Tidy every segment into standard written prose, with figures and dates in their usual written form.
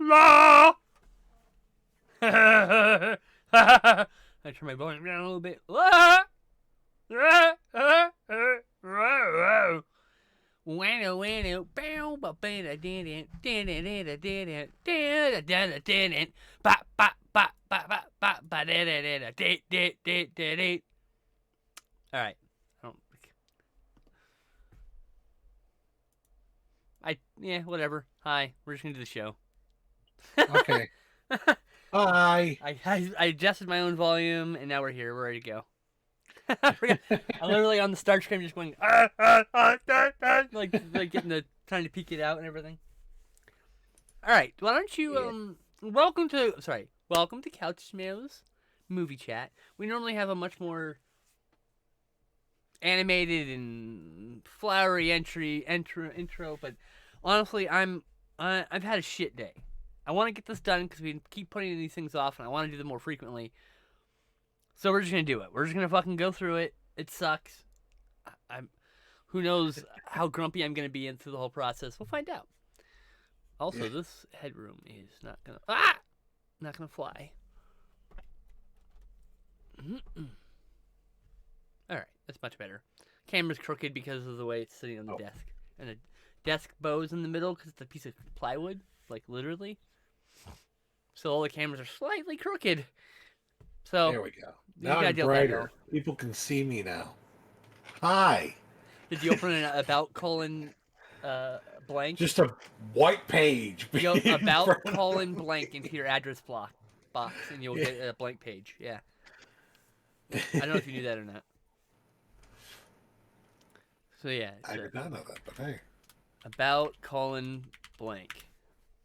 La. I turn my volume down a little bit. La. All right. Whatever. Hi, we're just gonna do the show. Okay. Hi. I adjusted my own volume, and now we're here. We're ready to go. I'm literally on the start screen, just going like getting the trying to peek it out and everything. All right, why don't you welcome to Couch Smells Movie Chat. We normally have a much more animated and flowery intro, but honestly, I've had a shit day. I want to get this done because we keep putting these things off, and I want to do them more frequently. So we're just gonna do it. We're just gonna fucking go through it. It sucks. I'm. Who knows how grumpy I'm gonna be in through the whole process? We'll find out. Also, this headroom is not gonna fly. All right, that's much better. Camera's crooked because of the way it's sitting on the desk, and the desk bow's in the middle because it's a piece of plywood, like literally. So all the cameras are slightly crooked. So there we go. Now I'm brighter. People can see me now. Hi. Did you open an about blank? Just a white page. About blank into your address box, and you'll get a blank page. Yeah. I don't know if you knew that or not. So yeah. I did not know that, but hey. About blank.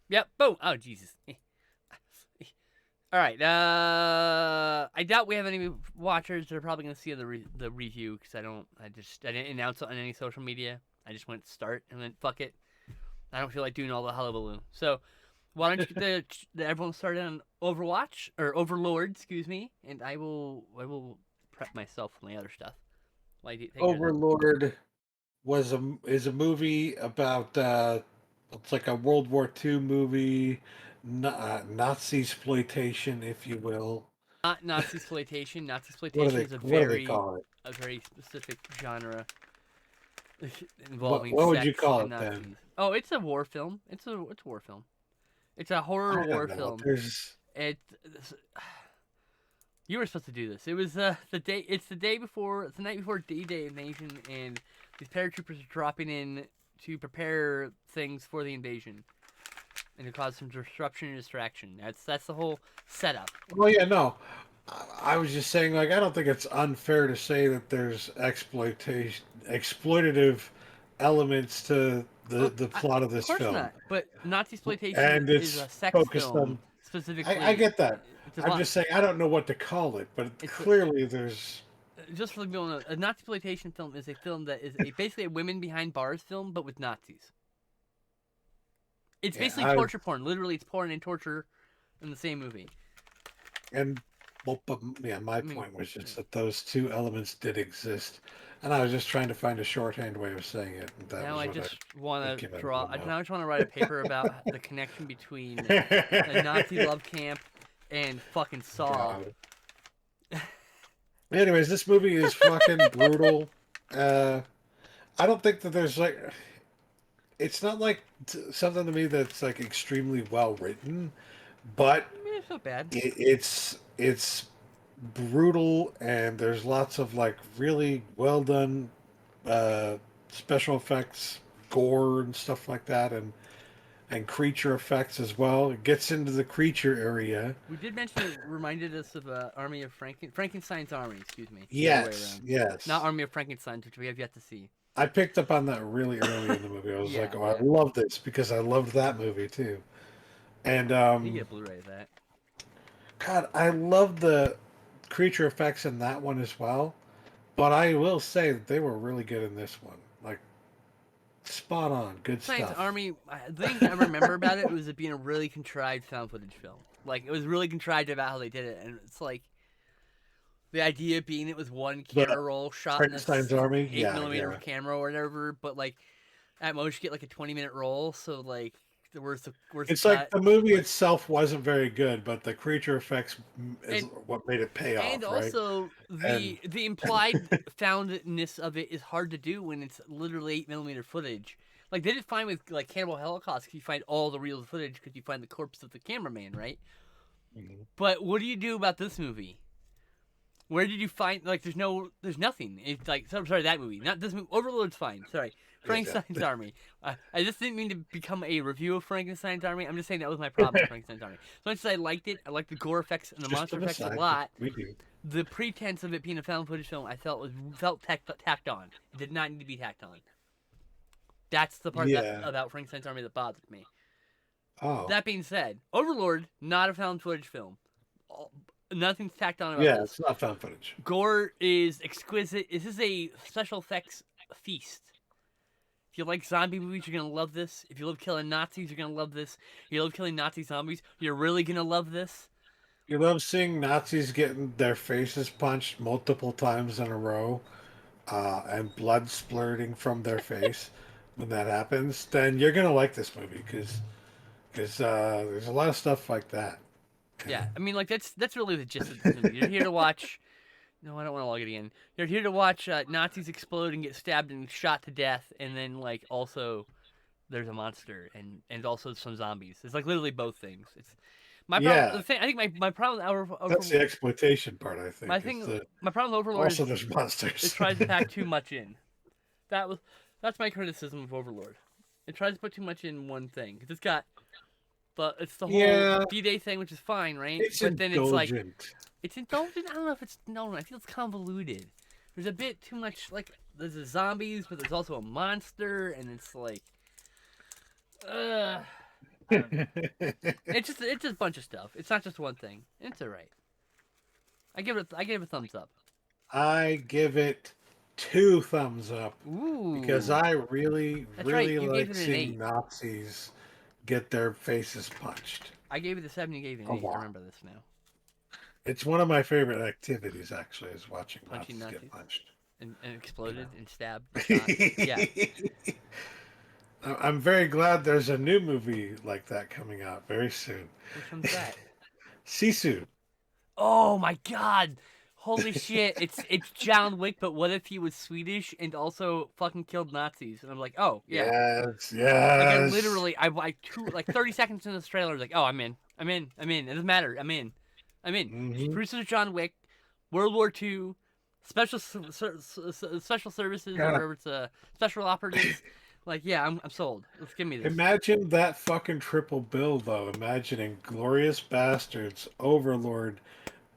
Yep. Boom. Oh Jesus. All right. I doubt we have any watchers. They're probably gonna see the review because I didn't announce it on any social media. I just went start and then fuck it. I don't feel like doing all the hullabaloo. So why don't you get everyone started on Overwatch or Overlord, excuse me, and I will prep myself for my other stuff. Overlord is a movie about it's like a World War II movie. Nazi exploitation, if you will. Not Nazi exploitation. Nazi What exploitation is do they call it? a very specific genre involving what would you sex call and it Nazis. then? Oh, it's a war film. It's a war film. It's a horror war film. You were supposed to do this. It was the day. It's the day before. It's the night before D-Day invasion, and these paratroopers are dropping in to prepare things for the invasion, and to cause some disruption and distraction. That's the whole setup. Well, yeah, no. I was just saying, like, I don't think it's unfair to say that there's exploitative elements to the plot of this film. Of course film. not. But Nazi exploitation is a sex film specifically. I get that. I'm just saying I don't know what to call it, but clearly there's. Just for the people know, a Nazi exploitation film is a film that is basically a women behind bars film, but with Nazis. It's basically torture porn. Literally, it's porn and torture in the same movie. And my point was just that those two elements did exist, and I was just trying to find a shorthand way of saying it. Now I just want to draw. Now I just want to write a paper about the connection between a Nazi love camp and fucking Saw. Anyways, this movie is fucking brutal. I don't think that there's like. It's not like something to me that's like extremely well written, but it's not bad. It's brutal, and there's lots of like really well done special effects, gore and stuff like that, and creature effects as well. It gets into the creature area. We did mention it reminded us of Army of Frankenstein's Army. Excuse me. Yes. Not Army of Frankenstein, which we have yet to see. I picked up on that really early in the movie. I was like, "Oh, I love this," because I loved that movie too. And you get a Blu-ray of that. God, I love the creature effects in that one as well. But I will say that they were really good in this one. Like, spot on, good Science stuff. Army. The thing I remember about it was it being a really contrived found footage film. Like, it was really contrived about how they did it, and it's like the idea being it was one camera roll shot in this Army, 8mm camera or whatever, but like at most you get like a 20-minute roll, so like where's the It's like cut. the movie itself wasn't very good, but the creature effects is And what made it pay and off, right? also And the implied foundness of it is hard to do when it's literally 8mm footage. Like they did fine with like Cannibal Holocaust because you find all the real footage because you find the corpse of the cameraman, right? Mhm. But what do you do about this movie? Where did you find like there's nothing. It's like so, sorry that movie, not this movie. Overlord's fine. Sorry, Yeah. Frankenstein's Army. I just didn't mean to become a review of Frankenstein's Army. I'm just saying that was my problem with Frankenstein's Army. As much as I liked it, I liked the gore effects and the Just monster an effects a aside, lot. we do. The pretense of it being a found footage film, I felt tacked on. It did not need to be tacked on. That's the part that Yeah. about Frankenstein's Army that bothered me. Oh. That being said, Overlord not a found footage film. Nothing's tacked on about Yeah, this. it's not found footage. Gore is exquisite. This is a special effects feast. If you like zombie movies, you're gonna love this. If you love killing Nazis, you're gonna love this. If you love killing Nazi zombies, you're really gonna love this. You love seeing Nazis getting their faces punched multiple times in a row, and blood splurting from their face when that happens, then you're gonna like this movie because there's a lot of stuff like that. Yeah, I mean, like that's really the gist of this movie. You're here to watch. No, I don't want to log it again. You're here to watch Nazis explode and get stabbed and shot to death, and then like also there's a monster and also some zombies. It's like literally both things. It's my problem. Yeah, The thing I think my problem that's the exploitation part. I my think is thing the my problem with Overlord also is there's monsters. it tries to pack too much in. That's my criticism of Overlord. It tries to put too much in one thing. It's got it's the whole Yeah, D-Day thing, which is fine, right? it's But then it's like indulgent. it's indulgent. I don't know if it's no. I feel it's convoluted. There's a bit too much like there's the zombies, but there's also a monster, and it's like, uh, it's just a bunch of stuff. It's not just one thing. It's alright. I give it a thumbs up. I give it 2 thumbs up Ooh, because I really, that's right. really You gave like it an seeing 8. Nazis get their faces punched. I gave it a 7. You gave it an A 8. I lot. remember this now. It's one of my favorite activities, actually, is watching Punching Nazis Nazis get punched. and exploded and stabbed. And shot. Yeah. I'm very glad there's a new movie like that coming out very soon. Which one's that? Sisu. Oh my god! Holy shit! It's John Wick, but what if he was Swedish and also fucking killed Nazis? And I'm like, oh yeah. Yes, Like I yes. literally, like 30 seconds into the trailer, I was like, oh, I'm in. It doesn't matter. I'm in. Mhm. Producers of John Wick, World War II, special special services, or Yeah. whatever it's special operatives. Like, yeah, I'm sold. Let's give me this. Imagine that fucking triple bill, though. Imagining Glorious Bastards, Overlord,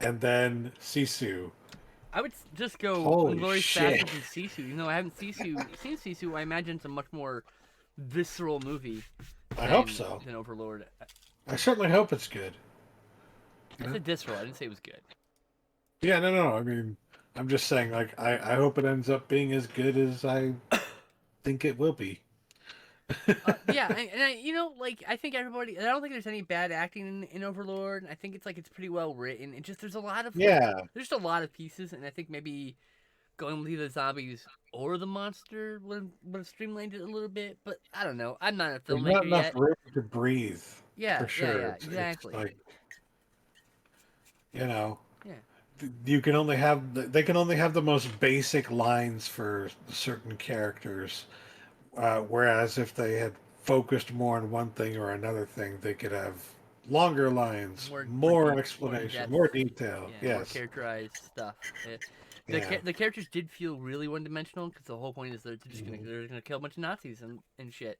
and then Sisu. I would just go Holy Glorious shit. Bastards and Sisu. Even though I haven't seen Sisu, I imagine it's a much more visceral movie. I hope so. Than Overlord. I certainly hope it's good. I said visceral. I didn't say it was good. Yeah, no. I mean, I'm just saying, like, I hope it ends up being as good as I think it will be. Yeah, like I think everybody. I don't think there's any bad acting in Overlord. I think it's pretty well written. It just there's a lot of Yeah. there's just a lot of pieces, and I think maybe going with either the zombies or the monster would have streamlined it a little bit. But I don't know. I'm not a There's not filmmaker enough yet. room to breathe. Yeah, For sure. yeah, exactly. It's like, you know, Yeah. you can only have they can only have the most basic lines for certain characters, whereas if they had focused more on one thing or another thing, they could have longer lines, more explanation, in-depth, more detail. more Yes. characterized stuff. Yeah. The characters did feel really one dimensional because the whole point is they're just they're gonna kill a bunch of Nazis and shit.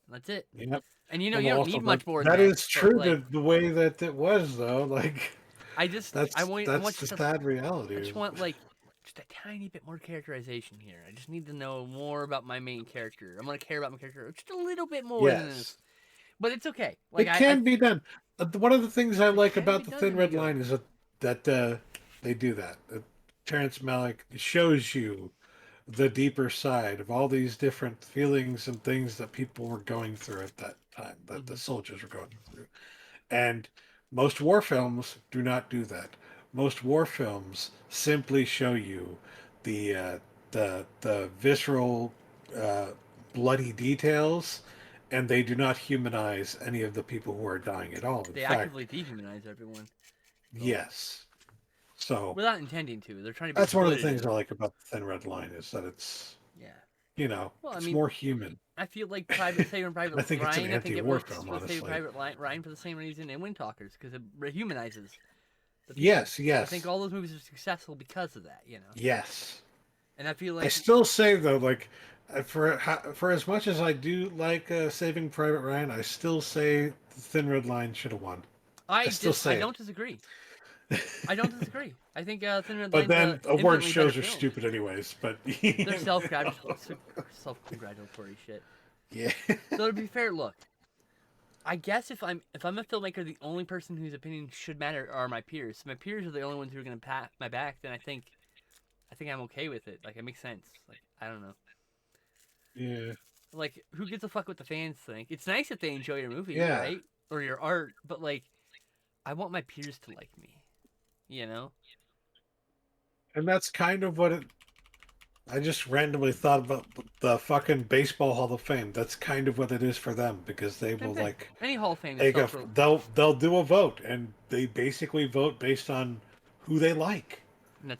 And that's it. Yep. And you And don't also, need much more. That than is but, true. like, The way that it was, though, like I just that's I want that's the just sad reality. I just want like just a tiny bit more characterization here. I just need to know more about my main character. I'm gonna care about my character just a little bit more than this. Yes. But it's okay. Like It can be done. One of the things I like can about be the done Thin and Red be good. Line is that they do that. Terrence Malick shows you the deeper side of all these different feelings and things that people were going through at that time, that the soldiers were going through. And most war films do not do that. Most war films simply show you the visceral, bloody details and they do not humanize any of the people who are dying at all. In They fact, actively dehumanize everyone. So, yes. So without intending to. They're trying to be that's one of the things exploitative. I like about the Thin Red Line is that it's, Yeah. Well, I it's mean, more human. I feel like Saving Private I think it's an Ryan. I think it anti-war works film, for Saving honestly. Ryan for the same reason in Wind Talkers, because it rehumanizes the people. Yes, I think yes, all those movies are successful because of that, yes. And I feel I like still say though, like for as much as I do like Saving Private Ryan, I still say the Thin Red Line should have won. I still I say don't disagree. I don't disagree. I think Thin Red But Line's then award infinitely better shows are film. stupid anyways. But They're self-congratulatory shit. yeah, So to be fair, look, I guess if I'm a filmmaker, the only person whose opinion should matter are my peers. If my peers are the only ones who are gonna pat my back, then I think I'm okay with it. Like, it makes sense. Like, I don't know. yeah, Like, who gives a fuck what the fans think? It's nice if they enjoy your movie, yeah. right? Or your art, but like, I want my peers to like me. You know? And that's kind of what it. I just randomly thought about the fucking Baseball Hall of Fame. That's kind of what it is for them because they Same will thing. like Any Hall of Fame is take a self. they'll do a vote and they basically vote based on who they like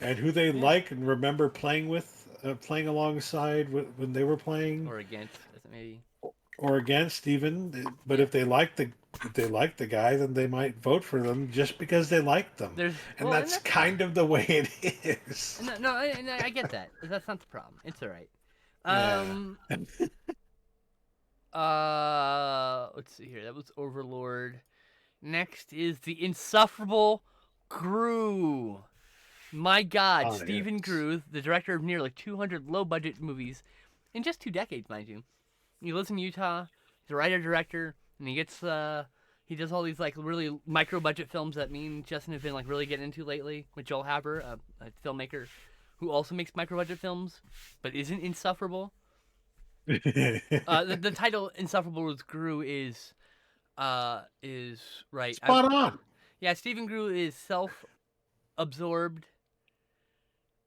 and who they Yeah. like and remember playing with, playing alongside when they were playing Or against, maybe. or against even. But Yeah. if they like the guy, then they might vote for them just because they like them. And that's kind of the way it is. No, I get that. That's not the problem. It's all right. Yeah. Let's see here. That was Overlord. Next is the insufferable Gru. My God, Oh, Stephen yes. Gru, the director of nearly 200 low-budget movies in just 2 decades, mind you. He lives in Utah. He's a writer-director, and he does all these like really micro-budget films that me and Justin have been like really getting into lately. With Joel Haber, a filmmaker who also makes micro-budget films, but isn't insufferable. The title "Insufferable with Gru" is right. Spot on. Yeah, Stephen Gru is self-absorbed,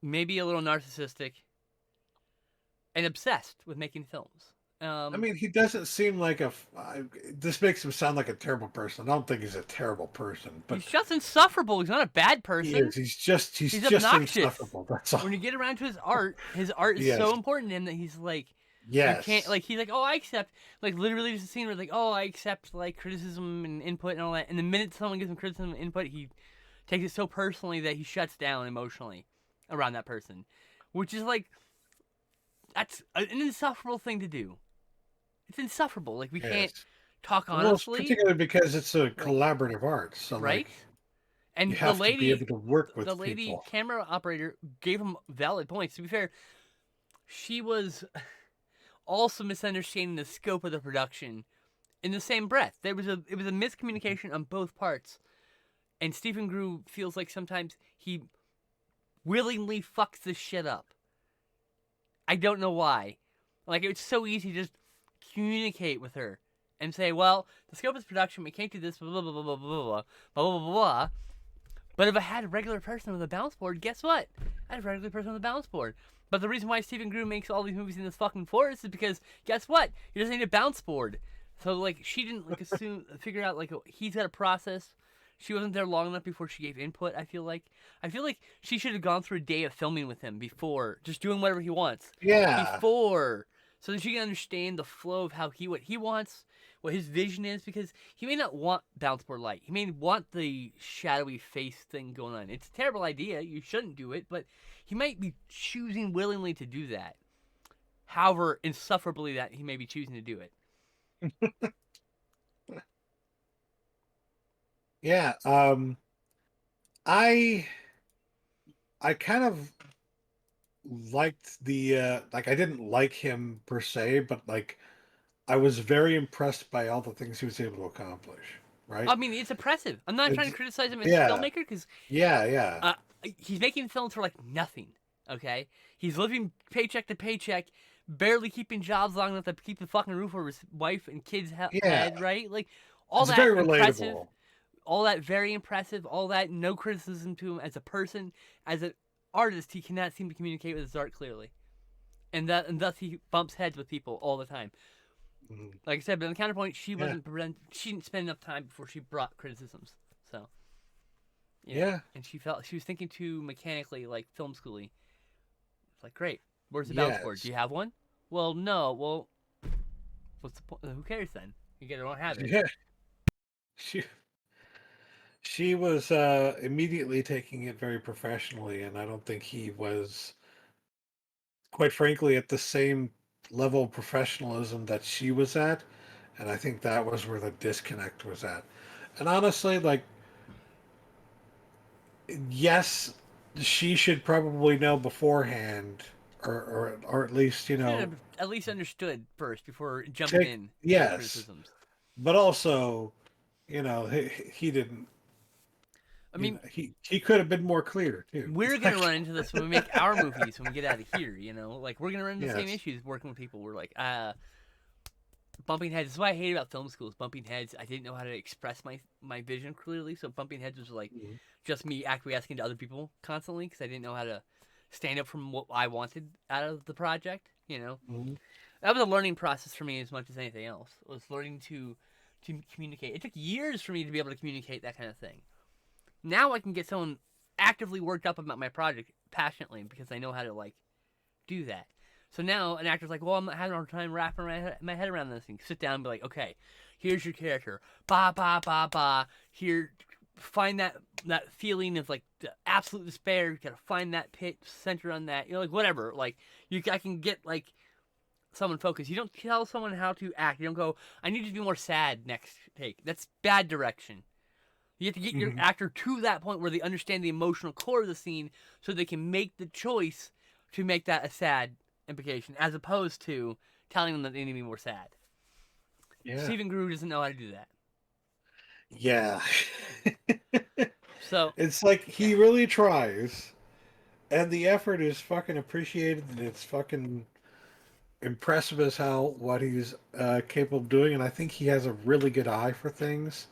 maybe a little narcissistic, and obsessed with making films. I mean, he doesn't seem like this makes him sound like a terrible person. I don't think he's a terrible person, but he's just insufferable. He's not a bad person. he is. He's just obnoxious. insufferable. That's all. When you get around to his art is Yes. so important to him that he's like, yes, you can't like he's like, oh, I accept, like literally there's a scene where like, oh, I accept like criticism and input and all that. And the minute someone gives him criticism and input, he takes it so personally that he shuts down emotionally around that person, which is like, that's an insufferable thing to do. It's insufferable. Like, we can't talk honestly. Well, particularly because it's a collaborative art, so right? Like, and you have the lady, to be able to work with the lady people. camera operator gave him valid points. To be fair, she was also misunderstanding the scope of the production. In the same breath, it was a miscommunication on both parts, and Stephen Gru feels like sometimes he willingly fucks this shit up. I don't know why. Like, it's so easy to just communicate with her and say, well, the scope of this production, we can't do this, blah, blah, blah, blah, blah, blah, blah, blah, blah, blah. But if I had a regular person with a bounce board, guess what? I had a regular person with a bounce board. But the reason why Stephen Gru makes all these movies in this fucking forest is because, guess what? He doesn't need a bounce board. So, like, she didn't, like, figure out, like, he's got a process. She wasn't there long enough before she gave input, I feel like. I feel like she should have gone through a day of filming with him before, just doing whatever he wants. Yeah. Before, so that she can understand the flow of what he wants, what his vision is, because he may not want bounce board light. He may want the shadowy face thing going on. It's a terrible idea. You shouldn't do it, but he might be choosing willingly to do that. However insufferably that he may be choosing to do it. Yeah, I kind of liked the like I didn't like him per se, but like I was very impressed by all the things he was able to accomplish. Right? I mean, it's impressive. I'm not trying to criticize him as a filmmaker because he's making films for like nothing. Okay, he's living paycheck to paycheck, barely keeping jobs long enough to keep the fucking roof over his wife and kids' head. Right? Like all it's that very impressive. Relatable. All that very impressive, all that no criticism to him as a person, as an artist, he cannot seem to communicate with his art clearly. And thus he bumps heads with people all the time. Mhm. Like I said, but on the counterpoint, Yeah. she didn't spend enough time before she brought criticisms. So, Yeah. and she was thinking too mechanically, like film schooly. It's like, great, where's the balance board? Do Yes. you have one? Well, no. Well, what's the point? Who cares then? You don't have it. Yeah. She she was immediately taking it very professionally, and I don't think he was, quite frankly, at the same level of professionalism that she was at. And I think that was where the disconnect was at. And honestly, like, yes, she should probably know beforehand, or at least, Should have at least understood first before jumping take, in to the yes, criticisms. but also, he didn't. I mean, He could have been more clear too. we're gonna Like, run into this when we make our movies when we get out of here. Like we're gonna run into the same yes. issues working with people. We're like, bumping heads. This is what I hate about film schools. Bumping heads. I didn't know how to express my vision clearly, so bumping heads was like Mhm. just me acquiescing to other people constantly because I didn't know how to stand up from what I wanted out of the project. Mhm. That was a learning process for me as much as anything else. It was learning to communicate. It took years for me to be able to communicate that kind of thing. Now I can get someone actively worked up about my project passionately because I know how to like do that. So now an actor's like, well, I'm having a hard time wrapping my head around this thing. Sit down and be like, okay, here's your character. Ba ba ba ba. Here, find that feeling of like the absolute despair. You gotta find that pit, center on that. Like whatever. Like I can get like someone focused. You don't tell someone how to act. You don't go, I need you to be more sad next take. That's bad direction. You have to get your Mhm. actor to that point where they understand the emotional core of the scene so they can make the choice to make that a sad implication, as opposed to telling them that they need to be more sad. Yeah. Stephen Greer doesn't know how to do that. Yeah. So, It's like yeah. he really tries, and the effort is fucking appreciated, and it's fucking impressive as hell what he's capable of doing. And I think he has a really good eye for things.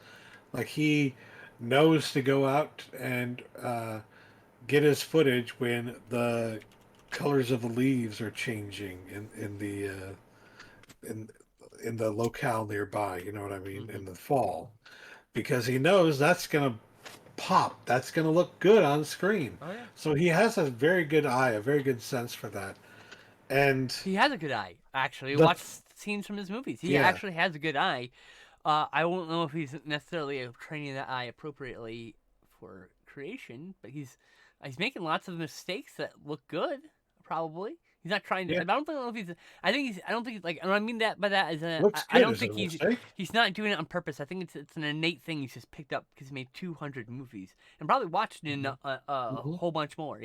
Like, he knows to go out and get his footage when the colors of the leaves are changing in in the locale nearby. You know what I mean? Mm-hmm. In the fall, because he knows that's gonna pop. That's gonna look good on screen. Oh, yeah. So he has a very good eye, a very good sense for that. And He has a good eye, actually. the Watch scenes from his movies. He yeah, actually has a good eye. I won't know if he's necessarily training that eye appropriately for creation, but he's making lots of mistakes that look good. Probably he's not trying to. yeah, I don't know if he's. I think he's. I don't think like. And I mean that by that is a. looks I good don't as a think mistake. he's not doing it on purpose. I think it's an innate thing he's just picked up because he made 200 movies and probably watched in Hmm. a Hmm. whole bunch more.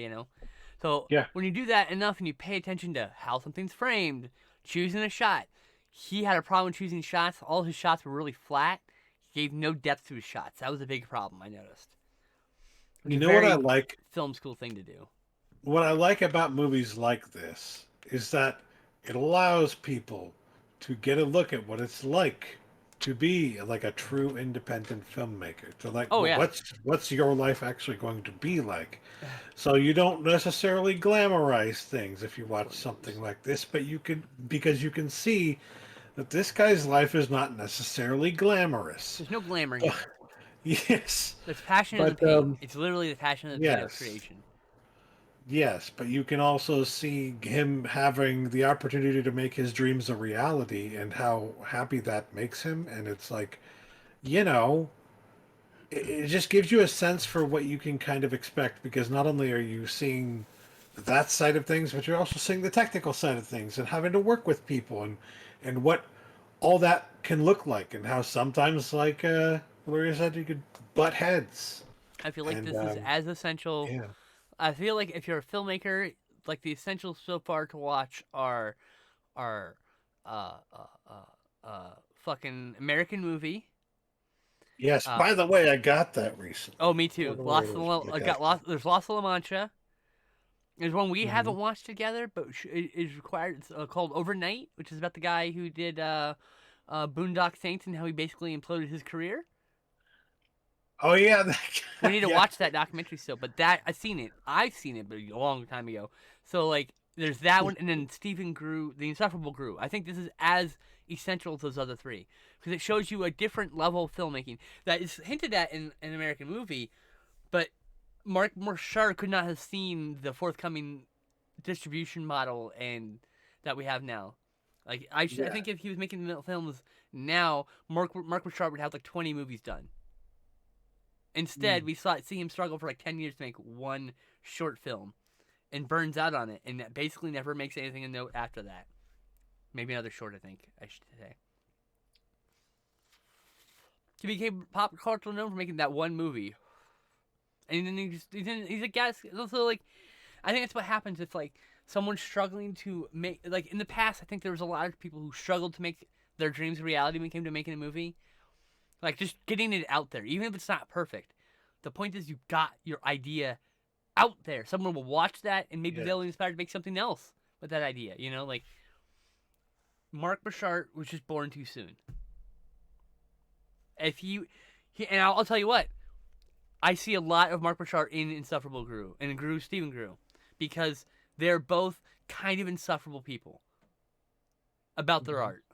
So Yeah, when you do that enough and you pay attention to how something's framed, choosing a shot, he had a problem choosing shots. All his shots were really flat. He gave no depth to his shots. That was a big problem I noticed, which you is a know what I very like. film school thing to do. What I like about movies like this is that it allows people to get a look at what it's like to be like a true independent filmmaker. To like, Oh yeah, what's your life actually going to be like? So you don't necessarily glamorize things if you watch something like this, but you can, because you can see that this guy's life is not necessarily glamorous. there's no glamour here. Yes, There's passion in the but pain. It's literally the passion in the pain of yes, creation. yes, but you can also see him having the opportunity to make his dreams a reality and how happy that makes him. And it's like, you know, it just gives you a sense for what you can kind of expect, because not only are you seeing that side of things, but you're also seeing the technical side of things and having to work with people and what all that can look like, and how sometimes, like Gloria said, you could butt heads. I feel like And this is as essential. yeah, I feel like if you're a filmmaker, like the essentials so far to watch are uh uh fucking American Movie. yes. Uh By the way, I got that recently. oh, me I don't too. know where it is. I Yeah. got lost. There's Lost La Mancha. There's one we Hmm. haven't watched together, but it is required. It's called Overnight, which is about the guy who did Boondock Saints and how he basically imploded his career. Oh yeah, We need to yeah. watch that documentary still, but that I've seen it. I've seen it, but a long time ago. So like there's that one, and then Stephen Grew, The Insufferable Grew. I think this is as essential as those other three because it shows you a different level of filmmaking that is hinted at in an American movie, but Mark Morshar could not have seen the forthcoming distribution model and that we have now. Like I Yeah. think if he was making films now, Mark Morshar would have like 20 movies done. Instead, Mm. we see him struggle for like 10 years to make one short film and burns out on it and basically never makes anything a note after that. Maybe another short, I think I should say. He became pop culture known for making that one movie, and then he's a guest. Also, like I think that's what happens if like someone's struggling to make like in the past. I think there was a lot of people who struggled to make their dreams a reality when it came to making a movie. Like just getting it out there, even if it's not perfect. The point is you got your idea out there. Someone will watch that and maybe Yeah. they'll be inspired to make something else with that idea. Like Mark Bouchard was just born too soon. If and I'll tell you what, I see a lot of Mark Bouchard in Insufferable Grew and Stephen Grew, because they're both kind of insufferable people about their art,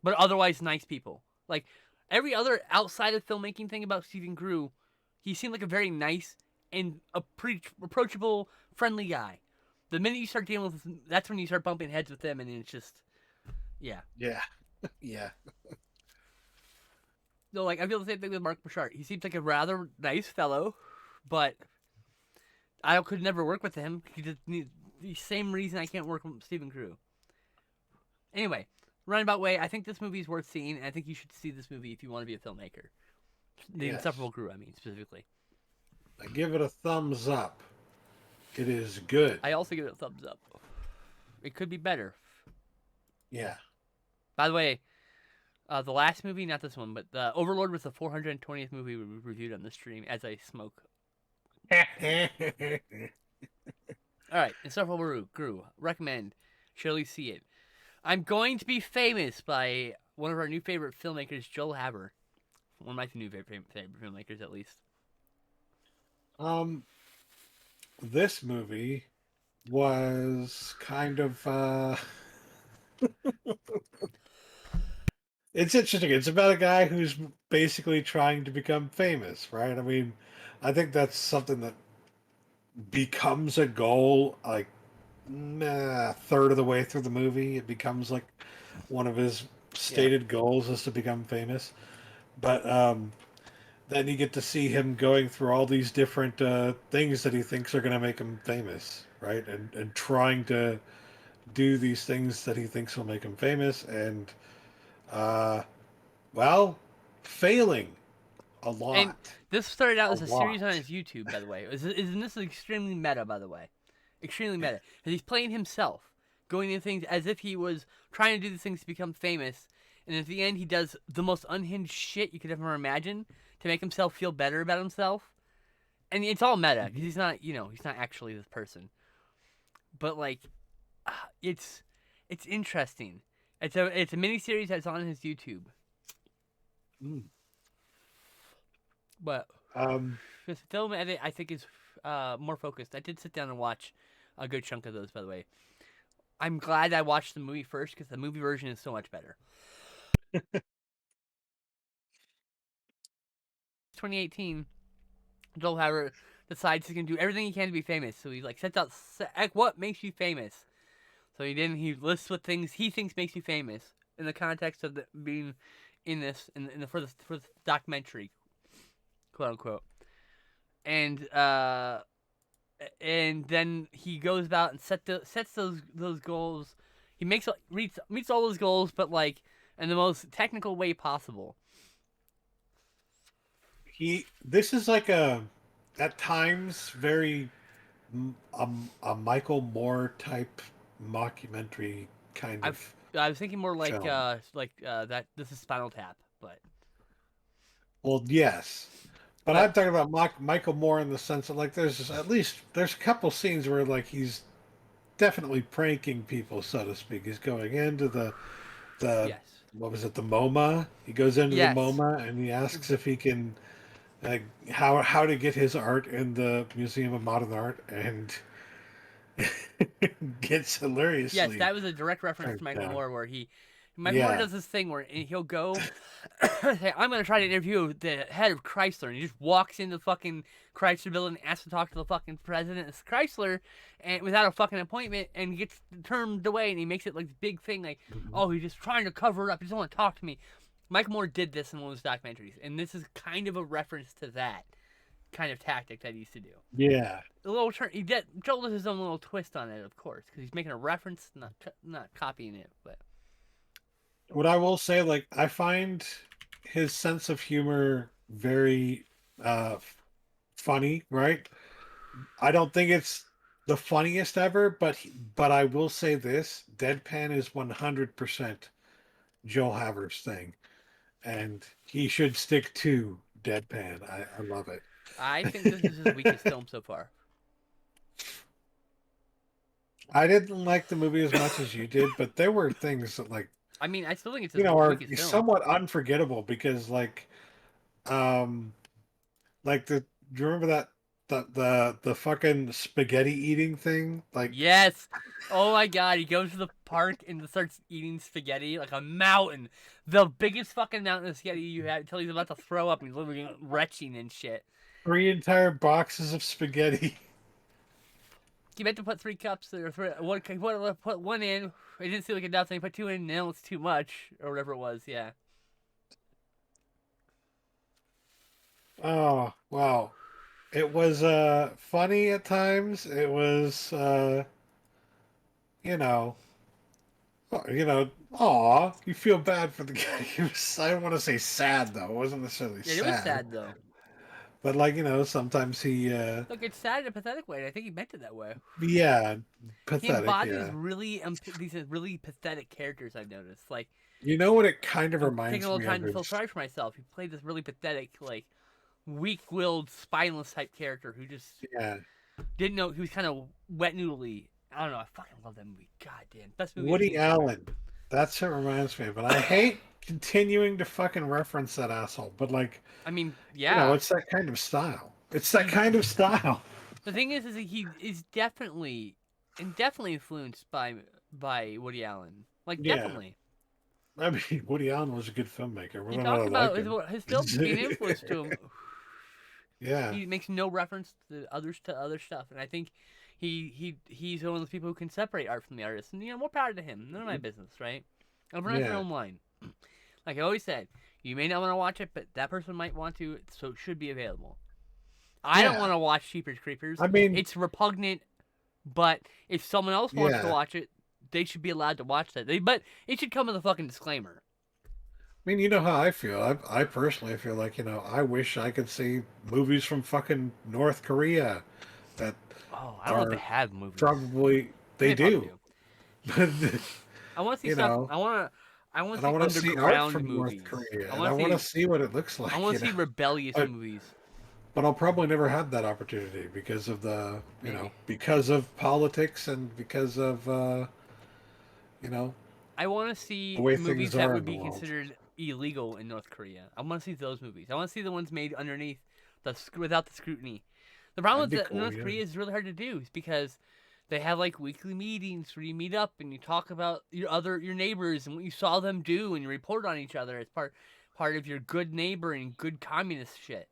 but otherwise nice people. Like every other outside of filmmaking thing about Stephen Grew, he seemed like a very nice and a pretty approachable, friendly guy. The minute you start dealing with him, that's when you start bumping heads with him, and it's just, yeah. Yeah. Yeah. So like I feel the same thing with Mark Bouchard. He seems like a rather nice fellow, but I could never work with him. He just the same reason I can't work with Stephen Grew. Anyway, roundabout way, I think this movie is worth seeing, and I think you should see this movie if you want to be a filmmaker. The Yes. Insufferable Grew, I mean, specifically. I give it a thumbs up. It is good. I also give it a thumbs up. It could be better. Yeah. By the way, the last movie, not this one, but Overlord was the 420th movie we reviewed on the stream as I smoke. All right, Insufferable Grew. Recommend. Surely see it. I'm Going to Be Famous by one of our new favorite filmmakers, Joel Haber. One of my new favorite filmmakers, at least. This movie was kind of it's interesting. It's about a guy who's basically trying to become famous, right? I mean, I think that's something that becomes a goal like a third of the way through the movie. It becomes like one of his stated goals is to become famous. But then you get to see him going through all these different things that he thinks are going to make him famous, right? And trying to do these things that he thinks will make him famous, and uh, well, failing a And lot, this started out a as a series on lot. his YouTube, by the way. This is extremely meta, by the way. Extremely meta. Because he's playing himself, going into things as if he was trying to do these things to become famous. And at the end, he does the most unhinged shit you could ever imagine to make himself feel better about himself. And it's all meta, because he's not, he's not actually this person. But, like, it's interesting. It's a mini series that's on his YouTube. Mm. But Um, this film edit, I think, is more focused. I did sit down and watch a good chunk of those, by the way. I'm glad I watched the movie first because the movie version is so much better. 2018, Joel Haver decides he's gonna do everything he can to be famous. So he like sets out what makes you famous. So he lists what things he thinks makes you famous in the context of being in this for the documentary, quote unquote. And then he goes about and sets those goals. He meets all those goals, but like in the most technical way possible. this is like a at times very a Michael Moore type mockumentary kind I of I was thinking more like film. that. This is Spinal Tap, but Well, yes, but but I'm talking about Michael Moore in the sense that like there's a couple scenes where like he's definitely pranking people, so to speak. He's going into the yes, what was it, the MoMA? He goes into the yes, MoMA and he asks if he can how to get his art in the Museum of Modern Art, and gets Yes, hilariously that was a direct reference to turned Michael down. Moore, where Michael Moore Yeah. does this thing where he'll go, say, I'm going to try to interview the head of Chrysler, and he just walks into the fucking Chrysler building and asks to talk to the fucking president of Chrysler, and without a fucking appointment, and gets turned away, and he makes it like this big thing, like, Mhm. oh, he's just trying to cover it up, he doesn't want to talk to me. Michael Moore did this in one of his documentaries, and this is kind of a reference to that kind of tactic that he used to do. Yeah. A little turn. Joel does his own little twist on it, of course, because he's making a reference, not copying it. But What I will say, like, I find his sense of humor very funny, right? I don't think it's the funniest ever, but I will say this: deadpan is 100% Joe Haver's thing, and he should stick to deadpan. I love it. I think this is his weakest film so far. I didn't like the movie as much as you did, but there were things that, like, I mean, I still think it's you his know, are weakest film. somewhat unforgettable because, um like do you remember that the fucking spaghetti eating thing? Like, Yes. Oh my god, he goes to the park and starts eating spaghetti like a mountain. The biggest fucking mountain of spaghetti you had until he's about to throw up and he's literally retching and shit. 3 entire boxes of spaghetti. He meant to put 3 cups or put one in. It didn't seem like enough, so he put two in. Now it's too much or whatever it was. Yeah. Oh, wow. It was funny at times. It was you know, aw, you feel bad for the guy. He was, I don't want to say sad though. It wasn't necessarily Yeah, it was sad. sad though. But, like, sometimes he Look, it's sad in a pathetic way. I think he meant it that way. yeah, He pathetic, embodies yeah. these really pathetic characters. I've noticed. Like You know what it kind of I'm taking a reminds little me of time to feel is, sorry for myself. He played this really pathetic, like weak-willed, spineless type character who just yeah, didn't know he was kind of wet noodly. I don't know. I fucking love that movie. God damn, best movie I've Woody seen so far. Allen. That's what it reminds me of. But I hate continuing to fucking reference that asshole. But, like, I mean, yeah. it's that kind of style. It's that He's kind of style. the thing is that he is definitely influenced by Woody Allen. Like Yeah. definitely. I mean, Woody Allen was a good filmmaker, He whether or not talks I about like him. his films being influenced to him. Yeah. He makes no reference to other stuff, and I think he's one of those people who can separate art from the artist. And more power to him. None of my business, right? Everyone has their Yeah. own line. Like I always said, you may not want to watch it, but that person might want to, so it should be available. I don't Yeah. want to watch Jeepers Creepers. I mean, It's repugnant, but if someone else wants to yeah. watch it, they should be allowed to watch that. But it should come with a fucking disclaimer. I mean, you know how I feel. I personally feel like, I wish I could see movies from fucking North Korea that Oh, I don't know if they are have movies. probably, they They probably do. do. But, I want to see you stuff. know, I want and to I see want to see art underground from North movies. Korea, I and I want to want to see. see what it looks I like, want to see rebellious But movies. I'll probably never have that opportunity because of Maybe. because of politics and because of you know, I want to the see way movies things that are would in the be world. considered illegal in North Korea. I want to see those movies. I want to see the ones made underneath without the scrutiny. The problem That'd with be that cool, North yeah. Korea is really hard to do is because they have like weekly meetings where you meet up and you talk about your neighbors and what you saw them do and you report on each other as part of your good neighbor and good communist shit.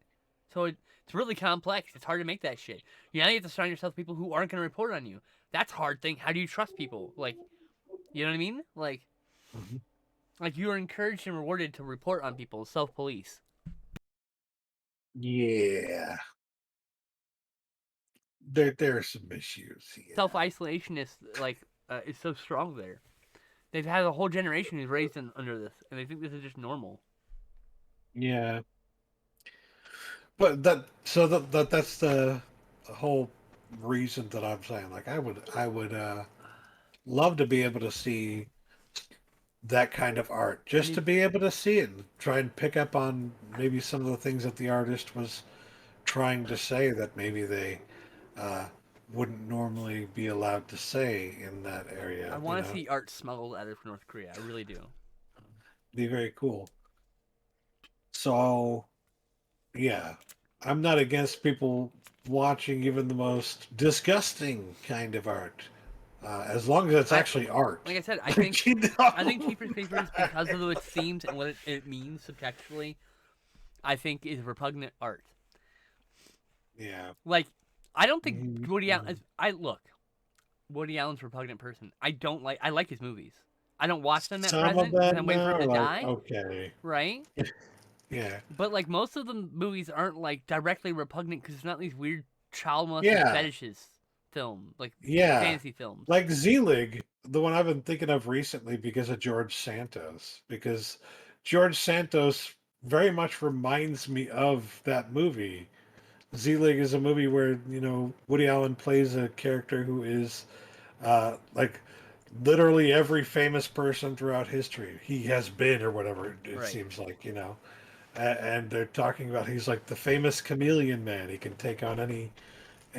So it's really complex. It's hard to make that shit. You have to surround yourself with people who aren't going to report on you. That's a hard thing. How do you trust people? Like, you know what I mean? Mhm. Like you are encouraged and rewarded to report on people, self police. Yeah, there are some issues. Yeah, Self isolation is so strong there. They've had a whole generation who's raised under this, and they think this is just normal. yeah. But that's the whole reason that I'm saying, like, I would love to be able to see that kind of art, I just to mean, be able to see it and try and pick up on maybe some of the things that the artist was trying to say that maybe they uh, wouldn't normally be allowed to say in that I area. want to see art smuggled out of North Korea. I really do. Be very cool. So, yeah, I'm not against people watching even the most disgusting kind of art, as long as it's I actually art. like I said, You I think know? Jeepers Creepers, because of its themes and what it means subtextually, I think is repugnant art. Yeah. Like, I don't think Mhm, Woody Allen. mhm. I look, Woody Allen's a repugnant person. I don't like. I like his movies. I don't watch them at Some of present because I'm them waiting for him are to like, die, okay. right? Yeah. But like most of the movies aren't like directly repugnant because it's not these weird child molesting Yeah. fetishes film, like Yeah. fantasy films. Like Zelig, the one I've been thinking of recently because of George Santos, because George Santos very much reminds me of that movie. Zelig is a movie where, Woody Allen plays a character who is like literally every famous person throughout history. He has been, or whatever it Right. seems like. And they're talking about he's like the famous chameleon man. He can take on any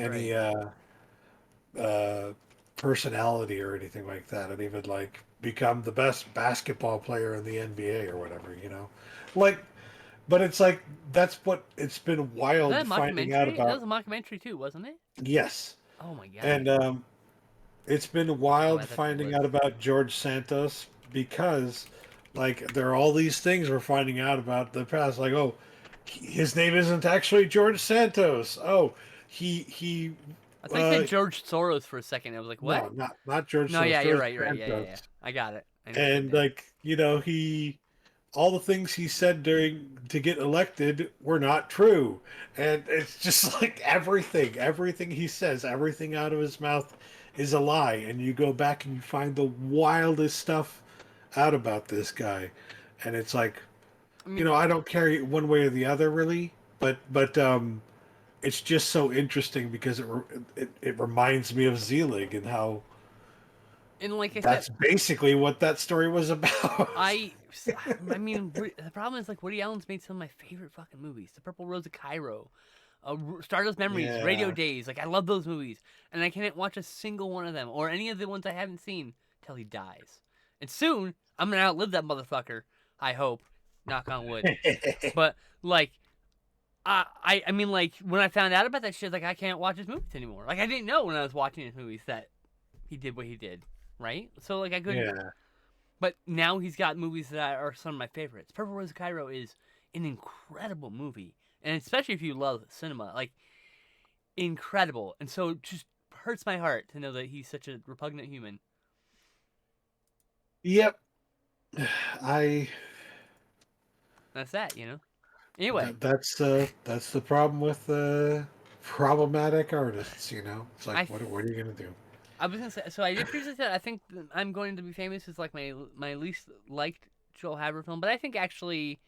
Right. uh, personality or anything like that, and even like become the best basketball player in the NBA or whatever. Like, but it's like that's what it's been Was that wild a finding out mockumentary? That was about. a mockumentary too, wasn't it? Yes, Oh my god. and it's been I'll wild add that to the finding list. out about George Santos because, like, there are all these things we're finding out about the past. Like, oh, his name isn't actually George Santos. Oh, he I thought you said George Soros for a second. I was like, what? no, not George No, Soros. yeah, you're George right. You're right. Yeah, yeah, yeah. Santos. I got it. I know what you're saying And now. like, he all the things he said during to get elected were not true. And it's just like everything he says, everything out of his mouth is a lie. And you go back and you find the wildest stuff out about this guy. And it's like, I mean, I don't care one way or the other really, but it's just so interesting because it reminds me of Zelig and how and like I said, that's basically what that story was about. I, I mean, the problem is like Woody Allen's made some of my favorite fucking movies: The Purple Rose of Cairo, Stardust Memories, Radio Yeah. Days. Like I love those movies, and I can't watch a single one of them or any of the ones I haven't seen till he dies. And soon I'm gonna outlive that motherfucker. I hope. Knock on wood. But like, I mean, like when I found out about that shit, like I can't watch his movies anymore. Like I didn't know when I was watching his movies that he did what he did, right? So like I couldn't. Yeah. But now he's got movies that are some of my favorites. Purple Rose of Cairo is an incredible movie, and especially if you love cinema, like incredible. And so it just hurts my heart to know that he's such a repugnant human. Yep. I That's that, you know. Anyway, that's the problem with problematic artists. It's like I what are you gonna do? I was gonna say. So I did previously said I think I'm Going to Be Famous is like my least liked Joel Haver film, but I think actually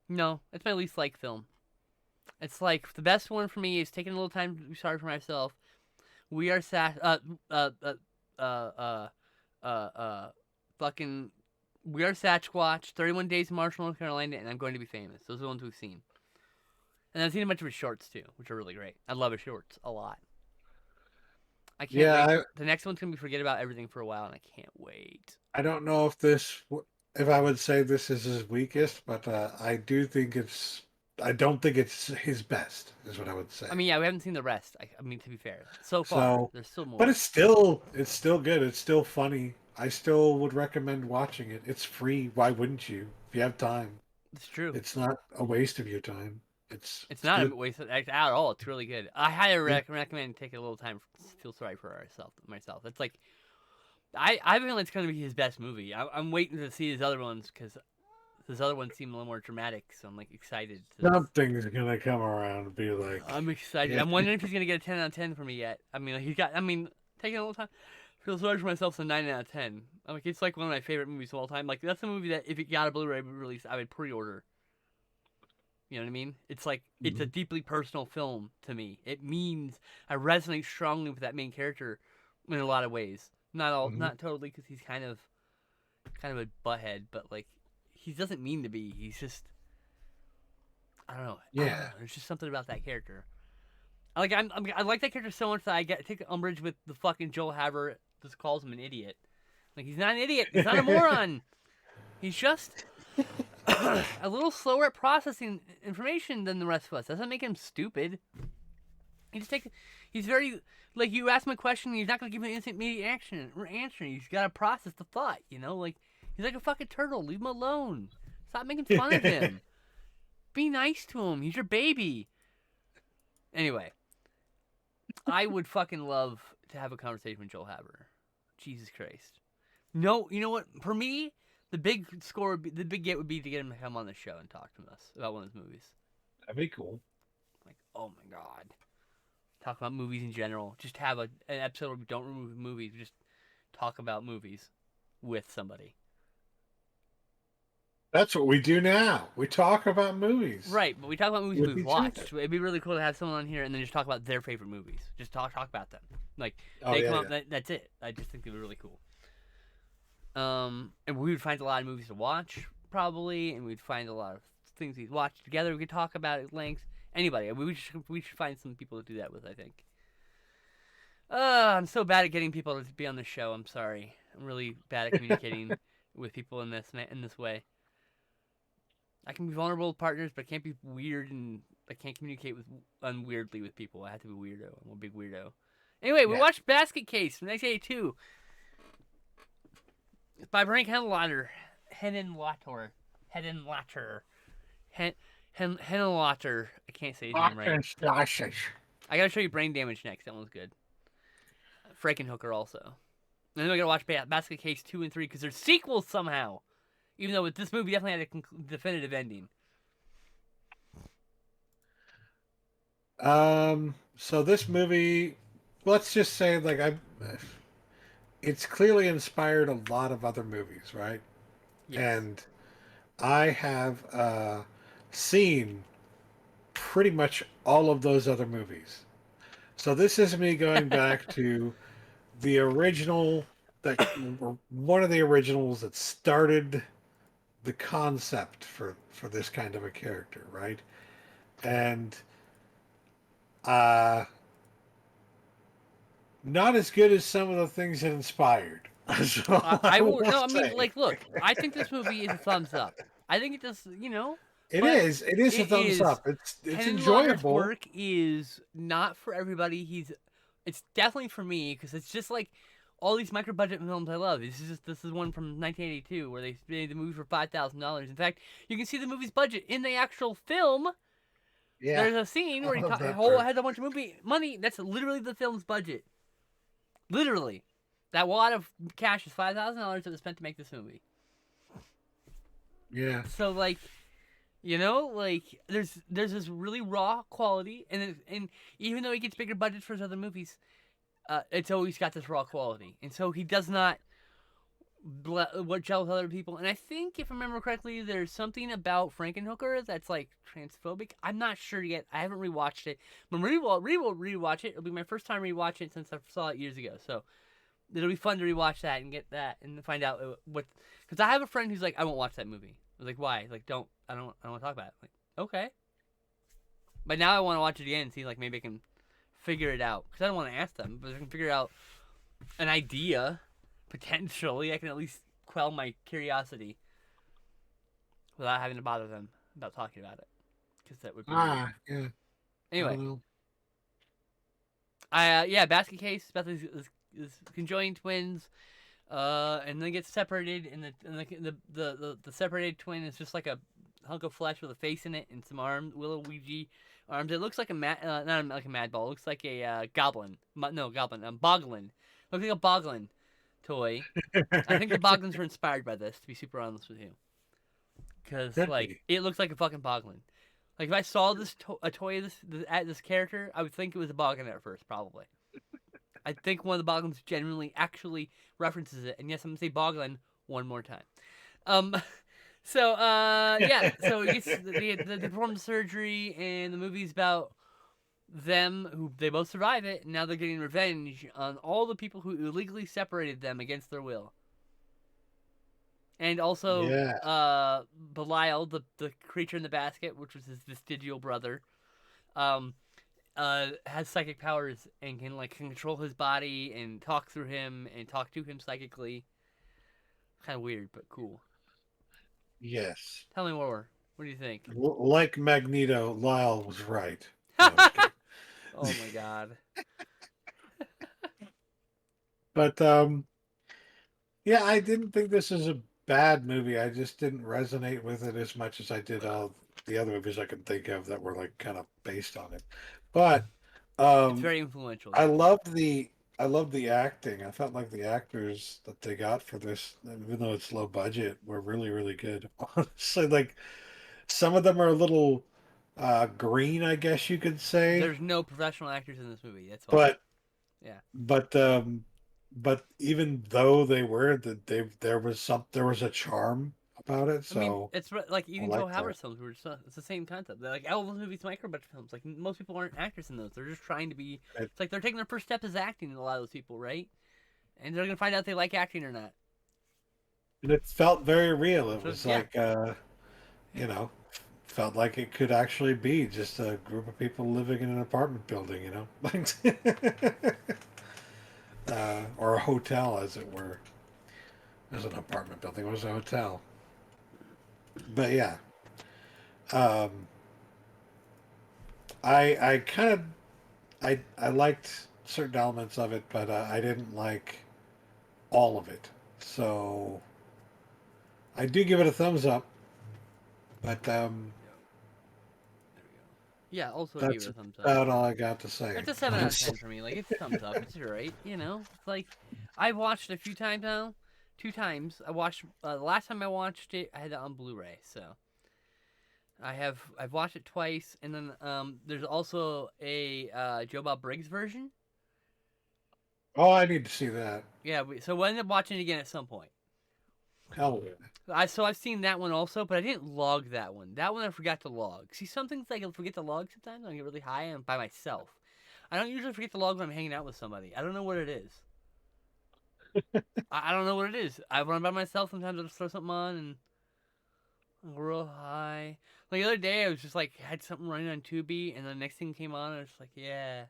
no, it's my least liked film. It's like the best one for me is Taking a Little Time to Be Sorry for Myself. We are fucking We Are Sasquatch, 31 Days in Marshall, North Carolina, and I'm Going to Be Famous. Those are the ones we've seen. And I've seen a bunch of his shorts too, which are really great. I love his shorts a lot. I can't wait. Yeah, The next one's gonna be Forget About Everything for a While, and I can't wait. I don't know if I would say this is his weakest, but I don't think it's his best, is what I would say. I mean, yeah, we haven't seen the rest. I mean, to be fair, so far So, there's still but more. it's still good. It's still funny. I still would recommend watching it. It's free. Why wouldn't you? If you have time, It's true. it's not a waste of your time. It's It's not good. a waste at all. It's really good. I highly Yeah. recommend taking a little time to feel sorry for myself. It's like I feel like it's gonna be his best movie. I'm waiting to see his other ones because his other ones seem a little more dramatic. So I'm like excited. Something's gonna come around and be like, I'm excited. yeah, I'm wondering if he's gonna get a 10 out of 10 for me yet. I mean, like, he got. I mean, taking a little time. Feel sorry for myself. So 9 out of 10. I'm like, it's like one of my favorite movies of all time. Like that's a movie that if it got a Blu-ray release, I would pre-order. You know what I mean? It's like it's a mhm, deeply personal film to me. It means I resonate strongly with that main character in a lot of ways. mhm. Not totally, because he's kind of a butthead, but like he doesn't mean to be. He's just I don't know. I don't know. Yeah, There's just something about that character. I like that character so much that I take umbrage with the fucking Joel Haver just calls him an idiot. Like he's not an idiot. He's not a moron. He's just a little slower at processing information than the rest of us. Doesn't make him stupid. He just takes. He's very like you ask him a question, he's not gonna give you an instant immediate answer. He's gotta process the thought. You know, like he's like a fucking turtle. Leave him alone. Stop making fun of him. Be nice to him. He's your baby. Anyway, I would fucking love to have a conversation with Joel Haber. Jesus Christ. No, you know what? For me, the big score, the big get would be to get him to come on the show and talk to us about one of his movies. That'd be cool. Like, oh my god. Talk about movies in general. Just have an episode where we don't remove movies. We just talk about movies with somebody. That's what we do now. We talk about movies. Right, but we talk about movies With we've each watched. other. It'd be really cool to have someone on here and then just talk about their favorite movies. Just talk about them. Like Oh, they yeah, come yeah. up. That's it. I just think they were really cool. And we would find a lot of movies to watch probably, and we'd find a lot of things we'd watch together. We could talk about at length. Anybody, we should find some people to do that with. I think. I'm so bad at getting people to be on the show. I'm sorry. I'm really bad at communicating with people in this way. I can be vulnerable with partners, but I can't be weird, and I can't communicate weirdly with people. I have to be weirdo. I'm a big weirdo. Anyway, we watched Basket Case from 1982. It's by Frank Henenlotter. Henenlotter. I can't say his name right. I gotta show you Brain Damage next. That one's good. Frankenhooker also. And then we gotta watch Basket Case 2 and 3 because there's sequels somehow. Even though this movie definitely had a definitive ending. So this movie, let's just say, it's clearly inspired a lot of other movies, right? Yes. And I have seen pretty much all of those other movies. So this is me going back to the original, one of the originals that started the concept for this kind of a character, right? And not as good as some of the things it inspired. So I will. No, I say. mean, like, look. I think this movie is a thumbs up. I think it just, It but is. It is a thumbs is. up. It's Henenlotter's enjoyable. work is not for everybody. It's definitely for me because it's just like all these micro budget films I love. This is one from 1982 where they made the movie for $5,000. In fact, you can see the movie's budget in the actual film. Yeah. There's a scene where he love that has a bunch of movie money. That's literally the film's budget. Literally, that wad of cash is $5,000 that was spent to make this movie. Yeah. So like, there's this really raw quality, and even though he gets bigger budgets for his other movies, it's always got this raw quality, and so he does not what gel with other people. And I think, if I remember correctly, there's something about Frankenhooker that's like transphobic. I'm not sure yet. I haven't rewatched it. But rewatch it. It'll be my first time rewatching it since I saw it years ago. So it'll be fun to rewatch that and get that and find out what. Because I have a friend who's like, I won't watch that movie. I was like, why? Like, I don't want to talk about it. I'm like, okay. But now I want to watch it again and see like maybe I can figure it out. Because I don't want to ask them, but I can figure out an idea. Potentially, I can at least quell my curiosity without having to bother them about talking about it, because that would be yeah. Anyway, Basket Case about these conjoined twins, and then gets separated, and the separated twin is just like a hunk of flesh with a face in it and some Waluigi arms. It looks like not like a mad ball. It looks like a goblin. Boglin. Looks like a Boglin toy. I think the Boglins were inspired by this, to be super honest with you, because it looks like a fucking Boglin. Like if I saw a toy of this character, I would think it was a Boglin at first, probably. I think one of the Boglins genuinely actually references it, and yes, I'm gonna say Boglin one more time. So they perform the surgery, and the movie's about them they both survive it, and now they're getting revenge on all the people who illegally separated them against their will. And also Belial, the creature in the basket, which was his vestigial brother, has psychic powers and can like control his body and talk through him and talk to him psychically. Kind of weird, but cool. Yes. Tell me more. What do you think? Like Magneto, Lyle was right. No, I'm just Oh kidding. my god. But yeah, I didn't think this was a bad movie. I just didn't resonate with it as much as I did all the other movies I could think of that were like kind of based on it. But It's um, very influential, I yeah. loved the I loved the acting. I felt like the actors that they got for this, even though it's low budget, were really really good. Honestly, like some of them are a little green, I guess you could say, There's no professional actors in this movie. That's why. but Yeah. but um but even though they were that they there was a charm about it, I mean, so it's like I even Joe like Howard that. films were just, it's the same concept. They're like all those movies, micro budget films. Like most people aren't actors in those. They're just trying to be. it, It's like they're taking their first step as acting. A lot of those people, right? And they're gonna find out if they like acting or not. and it felt very real. It So was yeah, like you know, felt like it could actually be just a group of people living in an apartment building, you know, or a hotel, as it were. It was an apartment building. It was a hotel, but yeah, um, I kind of I liked certain elements of it, but I didn't like all of it. So I do give it a thumbs up, but there we go. Yeah, also gave that's it a thumbs up. about all I got to say. It's a 7 out of 10 for me. Like it's thumbs up. It's alright. You know, it's like I've watched it a few times now. 2 times. I watched the last time I watched it. I had it on Blu-ray, so I've watched it twice, and then there's also a Joe Bob Briggs version. Oh, I need to see that. Yeah, so we'll end up watching it again at some point. Hell yeah. I've seen that one also, but I didn't log that one. That one I forgot to log. See, some things I forget to log sometimes. I get really high and by myself. I don't usually forget to log when I'm hanging out with somebody. I don't know what it is. I don't know what it is. When I'm by myself, sometimes I'll just throw something on and I'm real high. Like the other day, I was just like had something running on Tubi, and the next thing came on, and I was just like, yeah.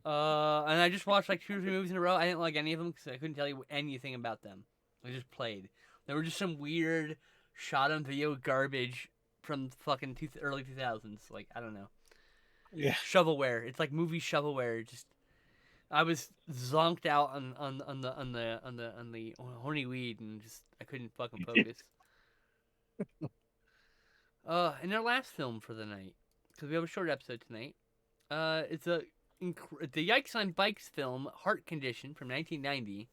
And I just watched like 2 or 3 movies in a row. I didn't like any of them because I couldn't tell you anything about them. I just played. They were just some weird shot on video garbage from fucking early 2000s. Like I don't know, Yeah. shovelware. It's like movie shovelware. Just I was zonked out on the horny weed and just I couldn't fucking focus. And our last film for the night, because we have a short episode tonight. It's the Yikes on Bikes film Heart Condition from 1990,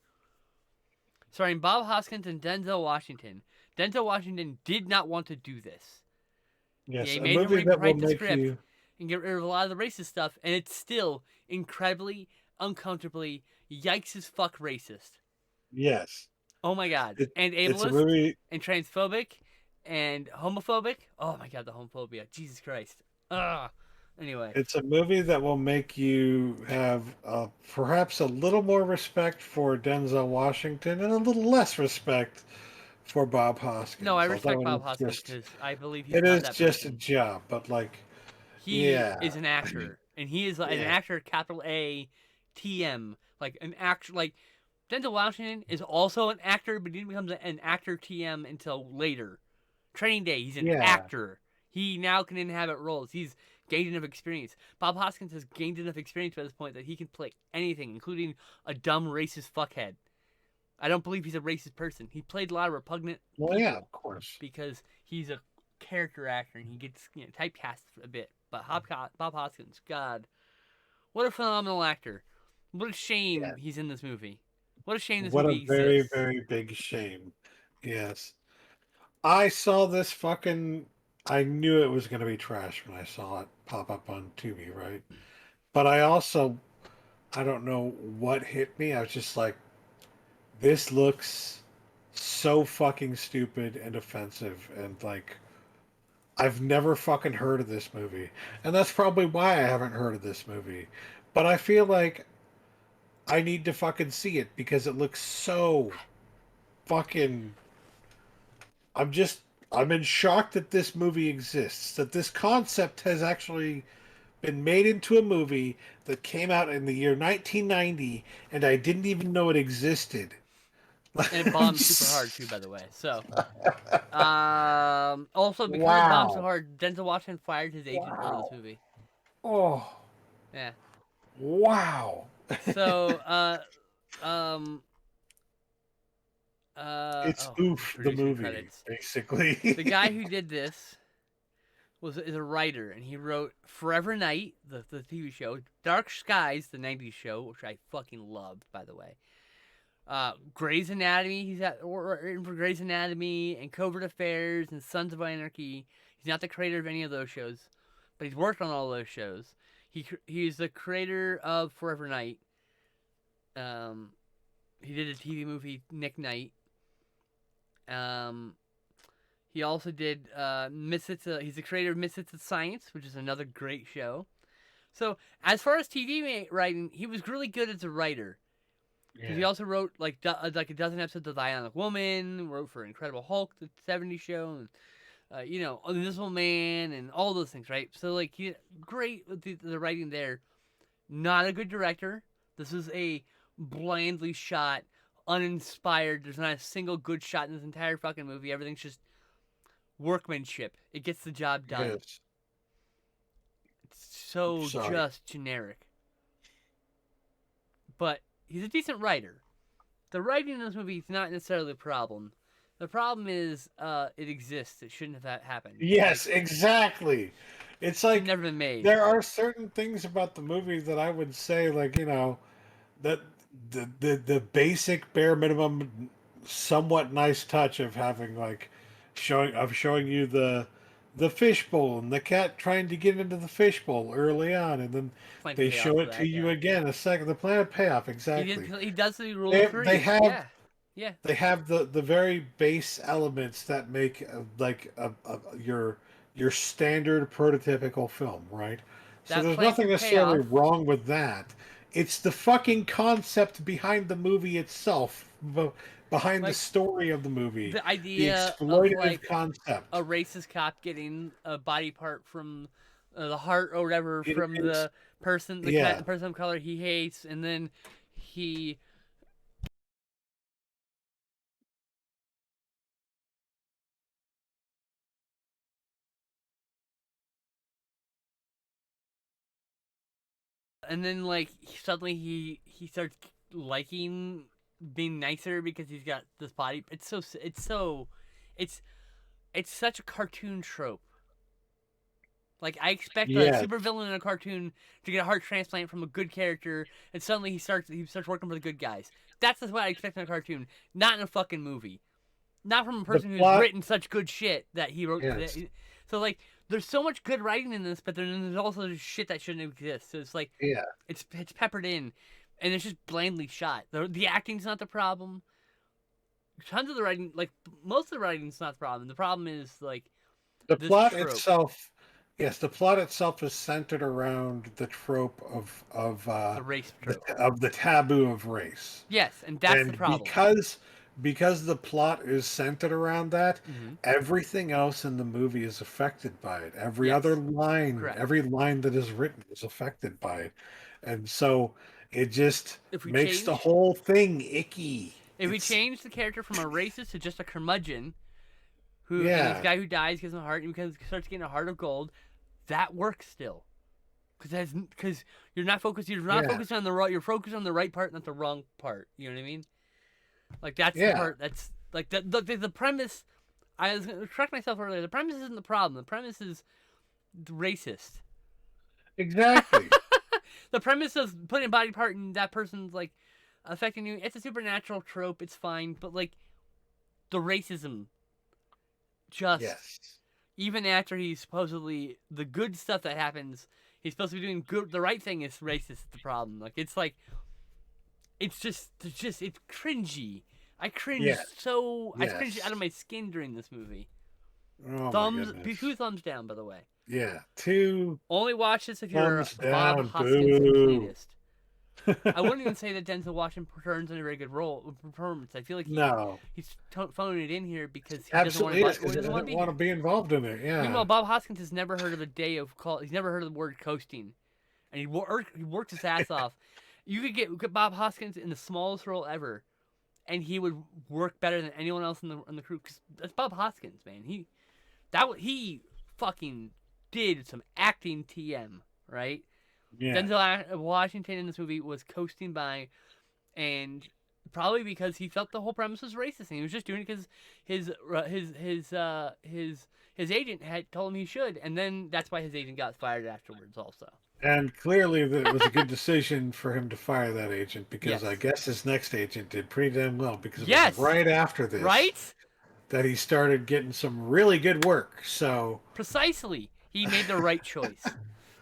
starring Bob Hoskins and Denzel Washington. Denzel Washington did not want to do this. Yes, He a made him movie that will rewrite the make script you. and get rid of a lot of the racist stuff, and it's still incredibly, uncomfortably, yikes as fuck racist. Yes, Oh my god. And it's a ableist movie. and transphobic and homophobic. Oh my god, the homophobia. Jesus Christ. Ugh. Anyway. It's a movie that will make you have perhaps a little more respect for Denzel Washington and a little less respect for Bob No, I Hoskins. respect Although Bob Hoskins because I believe he's it not is that just a person. job, but like, He yeah, is an actor, and he is an yeah, actor, capital A, T M, like an actor. Like Denzel Washington is also an actor, but he didn't become an actor TM until later. Training Day, he's an yeah, actor. He now can inhabit roles. He's gained enough experience. Bob Hoskins has gained enough experience by this point that he can play anything, including a dumb racist fuckhead. I don't believe he's a racist person. He played a lot of repugnant well, yeah, people of course. because he's a character actor and he gets typecast a bit. But Bob Hoskins, God, what a phenomenal actor! What a shame Yeah, he's in this movie. What a shame this what a movie very, exists. very big shame. Yes, I saw this fucking. I knew it was going to be trash when I saw it pop up on Tubi, right? But I also, I don't know what hit me. I was just like, this looks so fucking stupid and offensive, and like, I've never fucking heard of this movie. And that's probably why I haven't heard of this movie. But I feel like I need to fucking see it because it looks so fucking. I'm just. I'm in shock that this movie exists, that this concept has actually been made into a movie that came out in the year 1990 and I didn't even know it existed. And it bombed super hard too, by the way. So, also because it bombed so Wow. hard, Denzel Washington fired his agent for this Wow. movie. Oh, Yeah. wow. So, um, It's oh, Oof the producer movie, credits. The basically. guy who did this is a writer, and he wrote Forever Night, the TV show, Dark Skies, the '90s show, which I fucking loved, by the way. Grey's Anatomy, he's written for Grey's Anatomy and Covert Affairs and Sons of Anarchy. He's not the creator of any of those shows, but he's worked on all those shows. He's the creator of Forever Night. Um, he did a TV movie, Nick Knight. He also did Misfits. He's the creator of Misfits of Science, which is another great show. So as far as TV writing, he was really good as a writer. Because he also wrote like a dozen episodes of The Ionic Woman, wrote for Incredible Hulk, the '70s show, and Invisible Man, and all those things, right? So like he great with the writing there. Not a good director. This is a blandly shot, uninspired. There's not a single good shot in this entire fucking movie. Everything's just workmanship. It gets the job done. Yes. It's so Sorry. just generic. But he's a decent writer. The writing in this movie is not necessarily the problem. The problem is it exists. It shouldn't have happened. Yes, like, exactly. It's It's like never been made. there are certain things about the movie that I would say, like, that the basic bare minimum, somewhat nice touch of having like showing you the fishbowl and the cat trying to get into the fishbowl early on, and then Plenty they payoff show for it to that, you yeah. again a second. The planet payoff, exactly. He does the rule They of three. they have Yeah. Yeah. they have the very base elements that make like your standard prototypical film, right? So That there's plan nothing to pay necessarily off. wrong with that. It's the fucking concept behind the movie itself, behind the Like story of the movie, the the idea of exploitative like concept. a racist cop getting a body part from the heart or whatever It from is, the person, yeah, person of color he hates, and then he like suddenly he starts liking being nicer because he's got this body. It's it's such a cartoon trope. Like I expect a yes, supervillain in a cartoon to get a heart transplant from a good character, and suddenly he starts working for the good guys. That's what I expect in a cartoon, not in a fucking movie. Not from a the person who's plot, written such good shit that he wrote. yes, So like, there's so much good writing in this, but then there's also shit that shouldn't exist. So it's like yeah. it's peppered in, and it's just blandly shot. The acting's not the problem. Tons of the writing, like most of the writing's not the problem. The problem is like The this plot trope, itself, yes, the plot itself is centered around the trope the race trope. of the taboo of race. Yes, and that's the And problem. because the plot is centered around that, Mm-hmm. everything else in the movie is affected by it. Yes, correct. Every line that is written is affected by it. And so it just If we makes the change, whole thing icky. if we change the character from a racist to just a curmudgeon, and this Yeah, guy who dies gives him a heart, and starts getting a heart of gold, that works still. Because you're not focused. You're not yeah, focused on the right. You're focused on the right part, not the wrong part. You know what I mean? Like that's the yeah, part. That's like the premise. I was going to correct myself earlier. The premise isn't the problem. The premise is racist. exactly. The premise of putting a body part in that person's like affecting you. It's a supernatural trope. It's fine, but like the racism, just Yes. even after he's supposedly the good stuff that happens, he's supposed to be doing good. The right thing is racist. Is the problem. It's just it's cringy. I cringe Yes. I cringed out of Yes. my skin during this movie. Oh my Thumbs, goodness. 2 thumbs down, by the way. Yeah. Two Only watch this if you're thumbs a Bob down. Hoskins Boo. completist. I wouldn't even say that Denzel Washington returns in a very good performance. I feel like No. he's phoning it in here because he Absolutely is, because he doesn't want doesn't to be want here. to be involved in it. Yeah. Meanwhile, Bob Hoskins has never heard of a day of call. He's never heard of the word coasting, and he worked his ass off. You could get Bob Hoskins in the smallest role ever, and he would work better than anyone else in the crew. Cause that's Bob Hoskins, man. He fucking did some acting TM, right? Yeah. Denzel Washington in this movie was coasting by, and probably because he felt the whole premise was racist, and he was just doing it because his agent had told him he should, and then that's why his agent got fired afterwards, also. And clearly, it was a good decision for him to fire that agent because I Yes. guess his next agent did pretty damn well because it was Yes. right after this Right? that he started getting some really good work. So, Precisely. He made the right choice.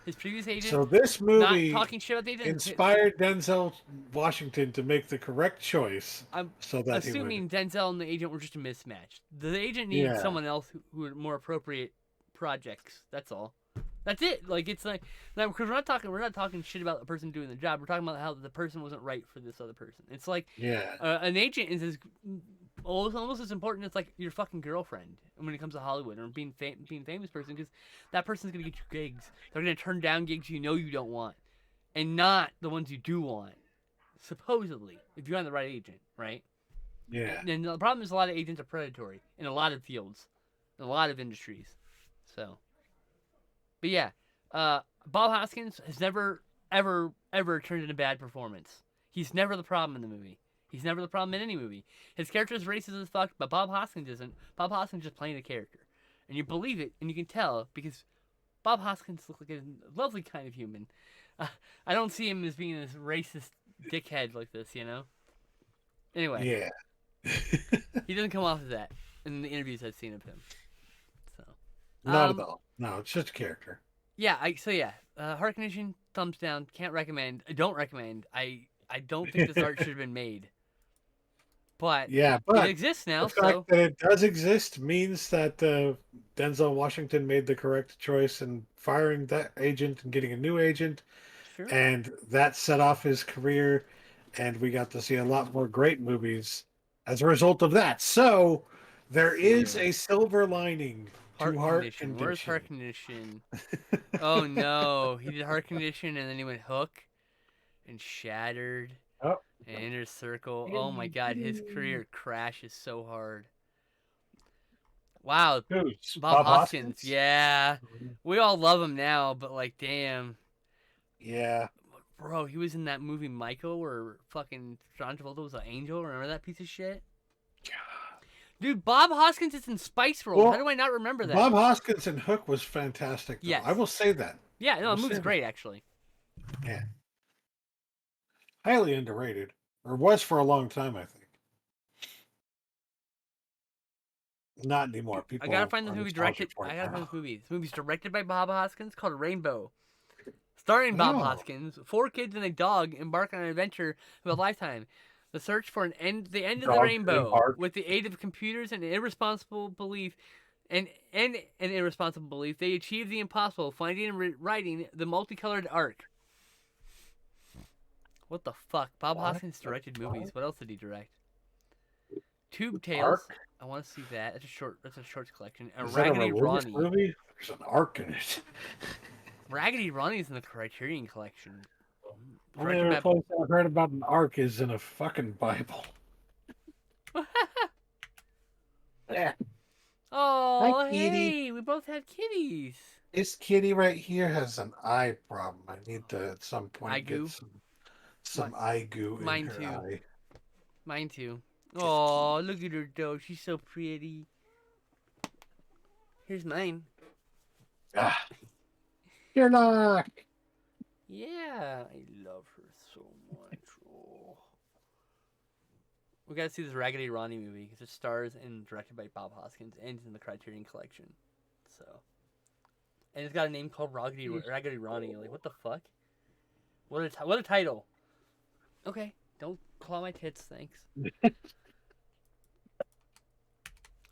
His previous agent, so this not movie talking shit about the agent. inspired Denzel Washington to make the correct choice I'm so that he would. assuming Denzel and the agent were just a mismatch. The agent needed Yeah. someone else who had more appropriate projects. That's all. That's it. Like it's like because we're not talking shit about the person doing the job. We're talking about how the person wasn't right for this other person. It's like Yeah. an agent is almost as important as like your fucking girlfriend when it comes to Hollywood or being famous person, because that person's gonna get you gigs. They're gonna turn down gigs you know you don't want, and not the ones you do want. Supposedly, if you're on the right agent, right? Yeah. And the problem is a lot of agents are predatory in a lot of fields, in a lot of industries. So, but yeah, Bob Hoskins has never, ever turned in a bad performance. He's never the problem in the movie. He's never the problem in any movie. His character is racist as fuck, but Bob Hoskins isn't. Bob Hoskins is just playing a character, and you believe it, and you can tell because Bob Hoskins looks like a lovely kind of human. I don't see him as being this racist dickhead like this, you know. Anyway, Yeah. he doesn't come off as that in the interviews I've seen of him. So, Not at all. No, it's just a character. yeah. Heart Condition, thumbs down. Can't recommend. I don't recommend. I don't think this art should have been made. But Yeah, it but exists now, the fact so that it does exist means that Denzel Washington made the correct choice in firing that agent and getting a new agent, sure. and that set off his career, and we got to see a lot more great movies as a result of that. So there is a silver lining to Heart Condition. Where's Heart Condition? Oh no, he did Heart Condition and then he went Hook and Shattered Oh, and Inner Circle. Oh my god, his career crashes so hard. Wow, who's Bob Hoskins. Hoskins? Yeah, we all love him now, but like, damn. Yeah. Bro, he was in that movie Michael where fucking John Travolta was an angel. Remember that piece of shit? Dude, Bob Hoskins is in Spice World. Well, How do I not remember that? Bob Hoskins and Hook was fantastic. Though. Yes. I will say that. Yeah, no, We'll the movie's say great, actually. Yeah. Highly underrated. Or was for a long time, I think. Not anymore. People I gotta find this are movie nostalgic directed. for it I gotta find now. this movie. This movie's directed by Bob Hoskins called Rainbow. Starring Bob Oh. Hoskins, 4 kids and a dog embark on an adventure of a lifetime. The search for the end of the Dog rainbow, embark. with the aid of computers and irresponsible belief, and an irresponsible belief, they achieve the impossible, finding and writing the multicolored arc. What the fuck? Bob What Hoskins the directed fuck? movies. What else did he direct? Tube Tales. Arc? I want to see that. That's a shorts collection. And Is that a Raggedy religious Ronnie. movie? There's an arc in it. Raggedy Ronnie's in the Criterion Collection. Only other place I've heard about an arc is in a fucking Bible. Yeah. Oh, Hi, kitty. hey, we both had kitties. This kitty right here has an eye problem. I need to at some point Eye get goo? some eye goo in Mine her too. eye. Mine too. Oh, look at her though. She's so pretty. Here's mine. Ah. You're not. Yeah, I love her so much. Oh. We gotta see this Raggedy Ronnie movie because it stars and directed by Bob Hoskins and it's in the Criterion Collection. So, and it's got a name called Raggedy Ronnie. Like, what the fuck? What a title. Okay, don't claw my tits, thanks.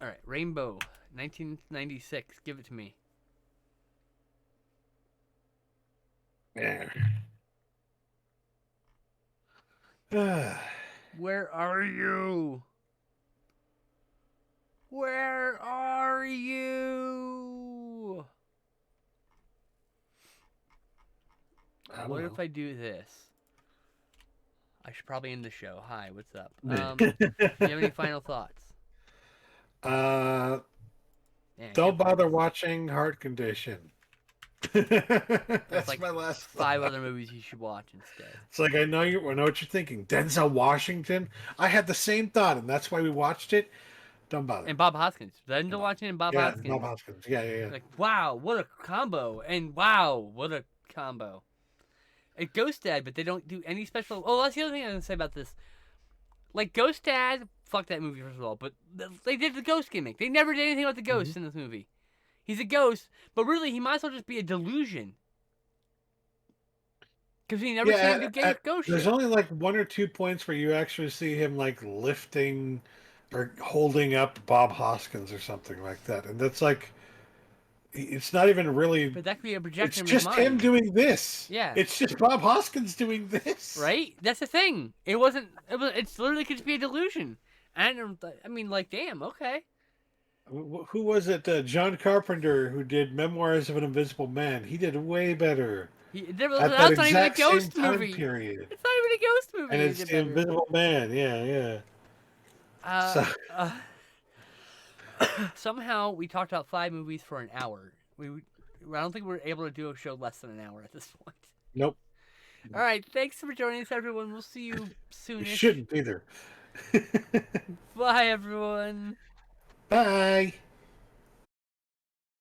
All right, Rainbow, 1996. Give it to me. Yeah. Ah. Where are you? Where are you? I don't What know. if I do this? I should probably end the show. Hi, what's up? Do you have any final thoughts? uh, Man, I don't can't believe bother this. watching Heart Condition. There's That's like my last 5 thought. other movies you should watch instead. It's like I know what you're thinking. Denzel Washington. I had the same thought, and that's why we watched it. Don't bother. And Bob Hoskins. Then Don't to bother. watching and Bob Yeah, Hoskins. Bob Hoskins. Yeah, yeah, yeah. Like, wow, what a combo. And wow, what a combo. It Ghost Dad, but they don't do any special. Oh, that's the other thing I was gonna say about this. Like Ghost Dad, fuck that movie first of all. But they did the ghost gimmick. They never did anything about the ghost in this movie. He's a ghost, but really he might as well just be a delusion. Because we never see him do ghost there's shit. only like 1 or 2 points where you actually see him like lifting or holding up Bob Hoskins or something like that, and that's like it's not even really. But that could be a It's projection of his just him mind. doing this. Yeah. It's just Bob Hoskins doing this. Right? That's the thing. It wasn't. It's literally could just be a delusion. And I mean, like, damn. Okay. Who was it? John Carpenter, who did Memoirs of an Invisible Man. He did way better at that That's not even a exact same ghost time movie. period. It's not even a ghost movie. And He it's did the better. Invisible Man. Yeah, yeah. Uh, So uh, somehow we talked about 5 movies for an hour. I don't think we're able to do a show less than an hour at this point. nope, All right, thanks for joining us, everyone. We'll see you you soonish. shouldn't either. Bye, everyone. Bye.